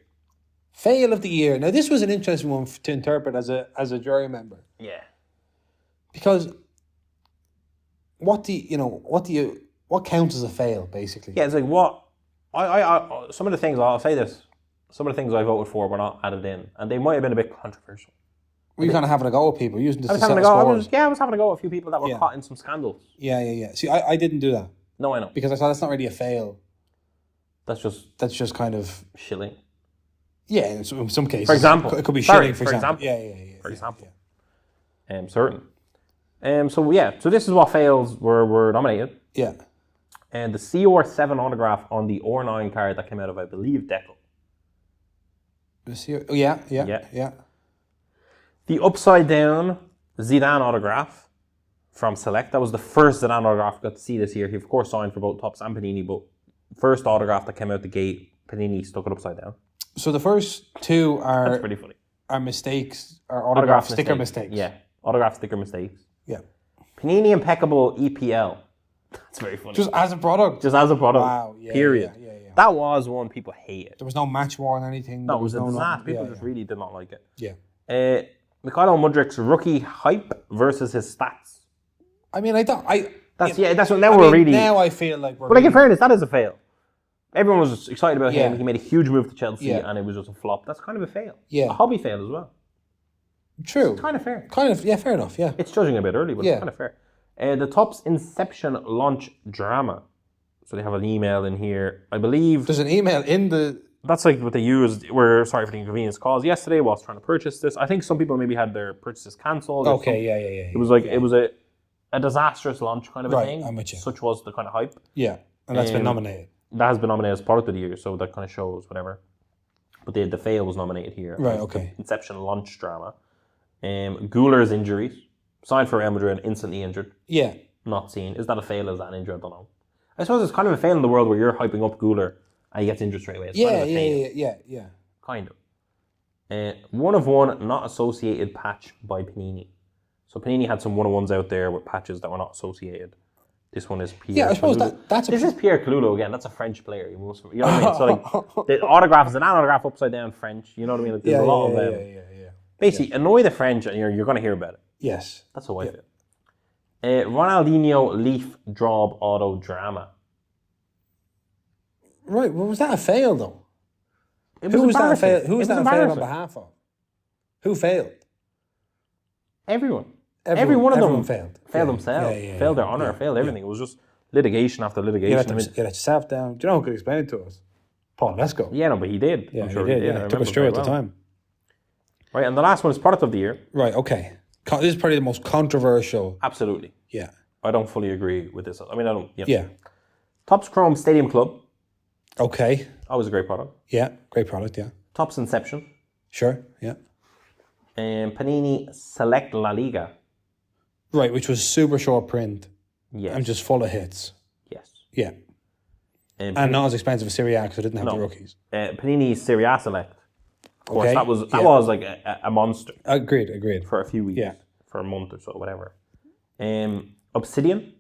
Fail of the year. Now this was an interesting one to interpret as a jury member, Yeah. because what counts as a fail basically? Yeah, it's like what I some of the things I'll say this. Some of the things I voted for were not added in, and they might have been a bit controversial. Were you kind of having a go at people using this I was to having set a go. scores? I was having a go at a few people that were Yeah. caught in some scandals. Yeah. See, I didn't do that No, I know. because I thought that's not really a fail. That's just That's just kind of shilling. Yeah, in some cases. For example. It could be Sorry, shitting, for example. Yeah. For example. Certain. So this is what fails were nominated. Yeah. And the CR7 autograph on the R9 card that came out of, I believe, Deco. Yeah. The upside down Zidane autograph from Select. That was the first Zidane autograph we got to see this year. He, of course, signed for both Topps and Panini, but first autograph that came out the gate, Panini stuck it upside down. So the first two That's pretty funny. Are mistakes, or autograph sticker mistakes. Yeah, autograph sticker mistakes. Yeah. Panini Impeccable EPL. That's very funny. Just as a product? Just as a product. Wow. Yeah, period. Yeah. That was one people hated. There was no match war or anything. No, it was a disaster. People just really did not like it. Yeah. Mikhailo Mudrik's rookie hype versus his stats. I mean, That's what now we're really. Now I feel like we're. But like in fairness, that is a fail. Everyone was excited about him. Yeah. He made a huge move to Chelsea, and it was just a flop. That's kind of a fail. Yeah. A hobby fail as well. True. It's kind of fair. Fair enough, yeah. It's judging a bit early, but it's kind of fair. The Topps Inception launch drama. So they have an email in here. I believe there's an email in the. That's like what they used. We're sorry for the inconvenience caused yesterday whilst trying to purchase this. I think some people maybe had their purchases cancelled. Okay, yeah. It was like it was a disastrous launch kind of a thing. I'm with you. Such was the kind of hype. Yeah, and that's been nominated. That has been nominated as product of the year, so that kind of shows whatever. But the fail was nominated here. Right. Okay. Inception launch drama. Guler's injuries. Signed for Real Madrid, instantly injured. Yeah. Not seen. Is that a fail? Is that an injury? I don't know. I suppose it's kind of a fail in the world where you're hyping up Guler and he gets injured straight away. It's kind of a fail. Yeah. Kind of. 1 of 1 not associated patch by Panini. So Panini had some 1-of-1s out there with patches that were not associated. This one is Pierre. Yeah, I suppose that's this is Pierre Clulo again. That's a French player. You know what I mean? So like the autograph is an autograph upside down French. You know what I mean? Like, there's a lot of basically annoy the French and you're going to hear about it. Yes. That's how I feel. Ronaldinho Leaf Draw Auto Drama. Right, well, was that a fail though? Who was that a fail? Who was that a fail on behalf of? Who failed? Everyone. Every one of them failed. Failed themselves. Failed their honour. Failed everything. It was just litigation after litigation. You let yourself down. Do you know who could explain it to us? Paul Lesko. Yeah, no, but he did. Yeah, I'm sure he did. Yeah, took us through at the time. Right, and the last one is product of the year. Right. Okay. This is probably the most controversial. Absolutely. Yeah. I don't fully agree with this. I mean, I don't. Yeah. Topps Chrome Stadium Club. Okay. Always a great product. Yeah, great product. Yeah. Topps Inception. Sure. Yeah. And Panini Select La Liga. Right, which was super short print. Yes. And just full of hits. Yes. Yeah. And not as expensive as Serie A because I didn't have the rookies. Panini Serie A Select. Of course, Okay. that was like a monster. Agreed. For a few weeks. Yeah. For a month or so, whatever. Obsidian.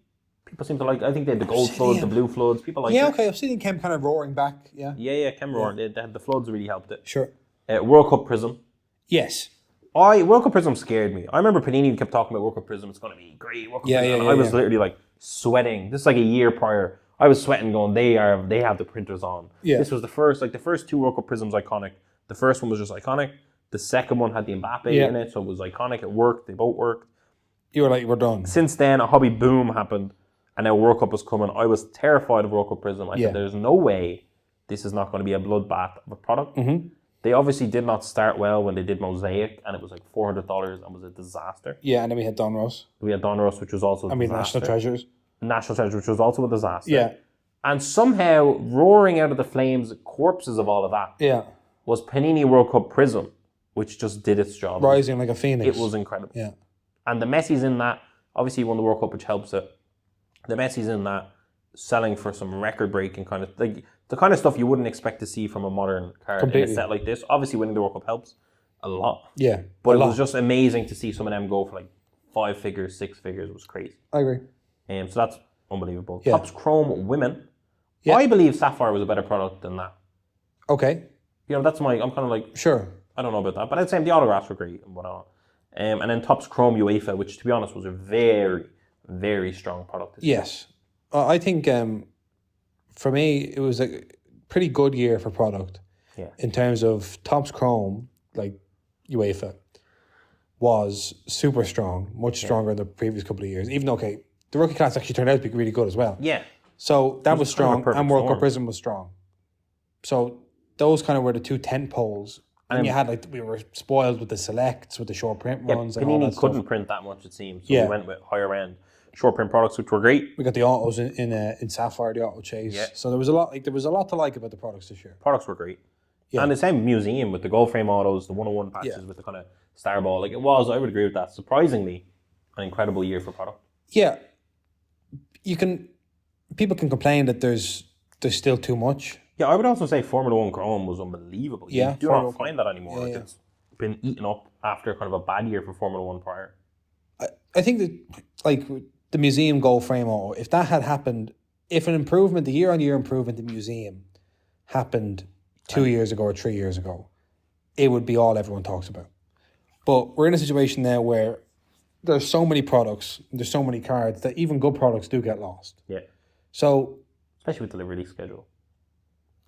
People seem to like. I think they had the gold floods, the blue floods. People like. Yeah. Okay. Obsidian came kind of roaring back. Yeah. Yeah. Came roaring. They had the floods really helped it. Sure. World Cup Prism. Yes. World Cup Prism scared me. I remember Panini kept talking about World Cup Prism. It's going to be great. World Cup Prism. And I was literally like sweating. This is like a year prior. I was sweating, going, they have the printers on. Yeah. This was the first 2 World Cup Prisms iconic. The first one was just iconic. The second one had the Mbappe in it, so it was iconic. It worked. They both worked. You were like, we're done. Since then, a hobby boom happened, and now World Cup was coming. I was terrified of World Cup Prism. I said, there's no way this is not going to be a bloodbath of a product. Mm-hmm. They obviously did not start well when they did Mosaic, and it was like $400 and was a disaster. Yeah, and then we had Donruss. We had Donruss, which was also a disaster. National Treasures. National Treasure, which was also a disaster. Yeah. And somehow, roaring out of the flames, corpses of all of that, was Panini World Cup Prism, which just did its job. Rising like a phoenix. It was incredible. Yeah. And the Messi's in that, obviously he won the World Cup, which helps it. The Messi's in that, selling for some record-breaking kind of, like, the kind of stuff you wouldn't expect to see from a modern card in a set like this. Obviously, winning the World Cup helps a lot. Yeah. But it was just amazing to see some of them go for like 5 figures, 6 figures. It was crazy. I agree. So that's unbelievable. Yeah. Topps Chrome Women. Yeah. I believe Sapphire was a better product than that. Okay. I'm kind of like, sure. I don't know about that. But I'd say the autographs were great and whatnot. And then Topps Chrome UEFA, which to be honest was a very, very strong product. Yes. I think for me, it was a pretty good year for product. Yeah. In terms of Topps Chrome, like UEFA, was super strong, much stronger than the previous couple of years. Even though, the rookie class actually turned out to be really good as well. Yeah. So that was strong, and World Cup storm. Prism was strong. So those kind of were the two tent poles. And you had we were spoiled with the selects, with the short print runs. And all that Panini couldn't stuff. print that much, it seems. So we went with higher end short print products, which were great. We got the autos in Sapphire, the auto chase. Yeah. So there was a lot. There was a lot to like about the products this year. Products were great. Yeah. And the same museum with the gold frame autos, the 101 patches with the kind of star ball. It was. I would agree with that. Surprisingly, an incredible year for product. Yeah. People can complain that there's still too much. Yeah, I would also say Formula 1 Chrome was unbelievable. Yeah, you do not find that anymore. Yeah. It's been eaten up after kind of a bad year for Formula 1 prior. I think that, the museum gold frame auto, if that had happened, if an improvement, the year-on-year improvement in the museum happened 2 years ago or 3 years ago, it would be all everyone talks about. But we're in a situation now where there's so many products, there's so many cards, that even good products do get lost. Yeah. So... especially with the release schedule.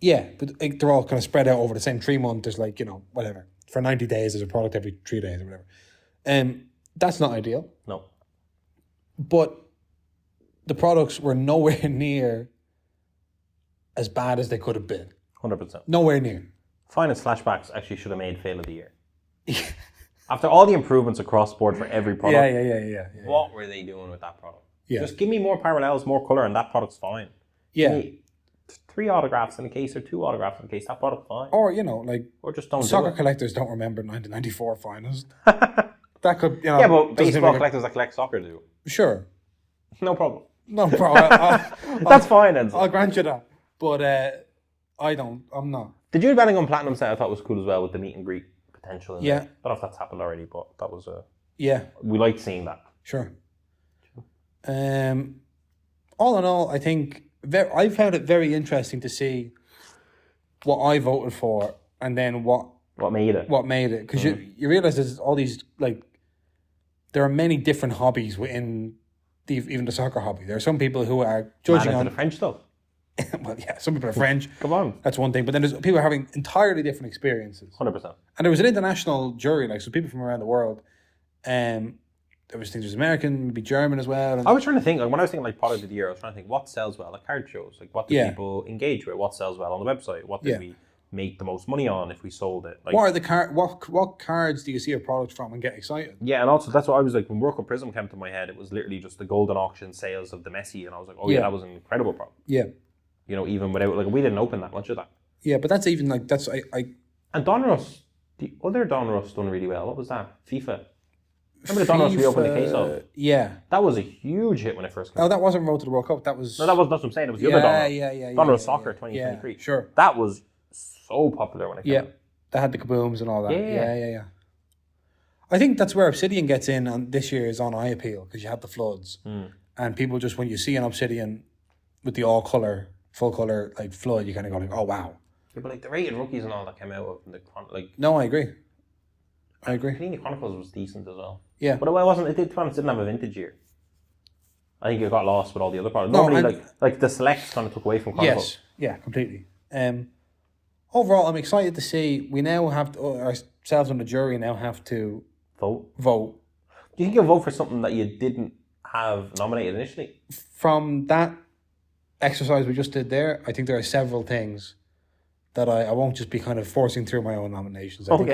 Yeah, but they're all kind of spread out over the same 3 months. There's whatever. For 90 days, there's a product every 3 days or whatever. That's not ideal. No. But the products were nowhere near as bad as they could have been. 100%. Nowhere near. Finest flashbacks actually should have made fail of the year. After all the improvements across the board for every product. Yeah. What were they doing with that product? Yeah. Just give me more parallels, more colour, and that product's fine. Yeah. 3 autographs in a case or 2 autographs in a case, that product's fine. Or, or just don't soccer do it. Collectors don't remember 1994 finals. That could, Yeah, but baseball collectors that collect soccer do. Sure. No problem. No problem. That's fine, Enzo. I'll grant you that. But I'm not. The Jude Bellingham Platinum set I thought was cool as well with the meet and greet potential. I don't know if that's happened already, but that was we liked seeing that. Sure. All in all, I think I found it very interesting to see what I voted for and then what made it. What made it. Because you realise there's all these, there are many different hobbies within even the soccer hobby. There are some people who are judging on the French stuff. Well, yeah, some people are French. Come on. That's one thing. But then there's people having entirely different experiences. 100%. And there was an international jury, so people from around the world. There's American, maybe German as well. I was trying to think, when I was thinking product of the year, I was trying to think what sells well at card shows. What do people engage with? What sells well on the website? What did we make the most money on if we sold it? What cards do you see a product from and get excited? Yeah, and also that's what I was when Work with Prism came to my head, it was literally just the golden auction sales of the Messi, and I was like, that was an incredible product. Yeah. Even without, we didn't open that much of that. Yeah, but that's even And Donruss, the other Donruss done really well. What was that? FIFA. Remember the Donruss we opened the case of? Yeah. That was a huge hit when it first came out. No, that wasn't Road to the World Cup. That was... No, that's what I'm saying. It was the other Donruss. Yeah. Donruss Soccer 2023. Yeah, sure. That was so popular when it came out. Yeah, that had the kabooms and all that. Yeah. I think that's where Obsidian gets in on this year is on eye appeal because you have the floods. And people just, when you see an Obsidian with the full colour flood, you kind of go oh, wow. Yeah, but the rated rookies and all that came out of No, I agree. Panini Chronicles was decent as well. Yeah. But it didn't have a vintage year. I think it got lost with all the other products. No, normally, the selects kind of took away from Chronicles. Yes, yeah, completely. Overall, I'm excited to see we now have ourselves on the jury now have to vote. Do you think you'll vote for something that you didn't have nominated initially? From that exercise we just did there, I think there are several things that I won't just be kind of forcing through my own nominations. I think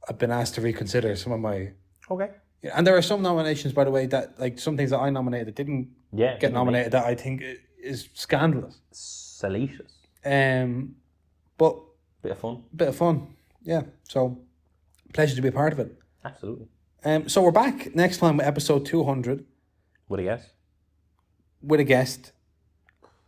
I've been asked to reconsider some of my... Okay. Yeah, and there are some nominations, by the way, that some things that I nominated that didn't get nominated that I think is scandalous. Salacious. But... Bit of fun. Yeah. So, pleasure to be a part of it. Absolutely. So we're back next time with episode 200. With a guest.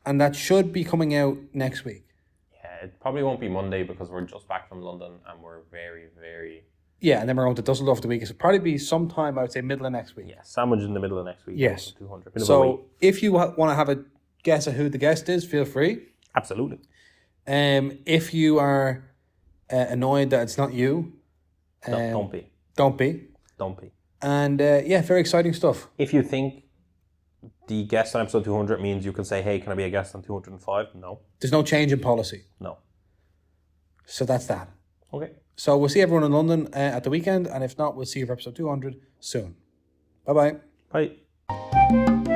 And that should be coming out next week. Yeah, it probably won't be Monday because we're just back from London and we're very, very... Yeah, and then we're going to Dusseldorf the week. It'll probably be sometime, I would say, middle of next week. Yeah, sandwich in the middle of next week. Yes. 200. So if you want to have a guess at who the guest is, feel free. Absolutely. If you are annoyed that it's not you... don't be. Don't be. And very exciting stuff. If you think the guest on episode 200 means you can say, hey, can I be a guest on 205? No. There's no change in policy. No. So that's that. Okay. So we'll see everyone in London at the weekend, and if not, we'll see you for episode 200 soon. Bye-bye. Bye.